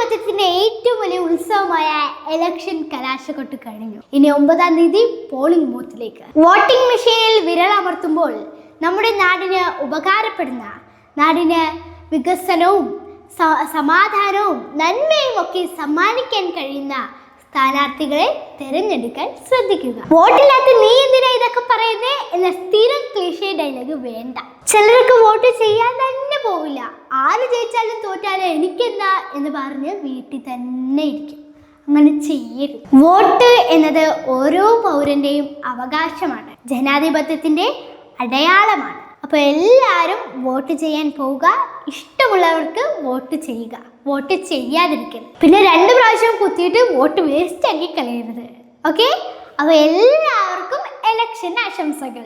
ജനാധിപത്യത്തിന്റെ ഏറ്റവും വലിയ ഉത്സവമായ ഇലക്ഷൻ കലാശക്കൊട്ട് കഴിഞ്ഞു. ഇനി 9-ാം തീയതി പോളിംഗ് ബൂത്തിലേക്ക്. വോട്ടിംഗ് മെഷീനിൽ വിരലമർത്തുമ്പോൾ നമ്മുടെ നാടിന് ഉപകാരപ്പെടുന്ന, നാടിന് വികസനവും സമാധാനവും നന്മയും ഒക്കെ സമ്മാനിക്കാൻ കഴിയുന്ന സ്ഥാനാർത്ഥികളെ തിരഞ്ഞെടുക്കാൻ ശ്രദ്ധിക്കുക. വോട്ടില്ലാത്ത നീ എന്തിനാ ഇതൊക്കെ പറയുന്നേ എന്ന സ്ഥിരം ക്ലീഷേ ഡയലോഗ് വേണ്ട. ചിലർക്ക് വോട്ട് ചെയ്യാൻ തന്നെ പോവില്ല. ആര് ജയിച്ചാലും തോറ്റാലും എനിക്കെന്താ എന്ന് പറഞ്ഞ് വീട്ടിൽ തന്നെ ഇരിക്കും. അങ്ങനെ ചെയ്യരുത്. വോട്ട് എന്നത് ഓരോ പൗരന്റെയും അവകാശമാണ്, ജനാധിപത്യത്തിന്റെ അടയാളമാണ്. അപ്പോൾ എല്ലാവരും വോട്ട് ചെയ്യാൻ പോവുക. ഇഷ്ടമുള്ളവർക്ക് വോട്ട് ചെയ്യുക, വോട്ട് ചെയ്യാതിരിക്കരുത്. പിന്നെ 2 പ്രാവശ്യം കുത്തിയിട്ട് വോട്ട് വേസ്റ്റ് ആക്കി കളയരുത്. ഓക്കെ, അപ്പോൾ എല്ലാവർക്കും ഇലക്ഷൻ ആശംസകൾ.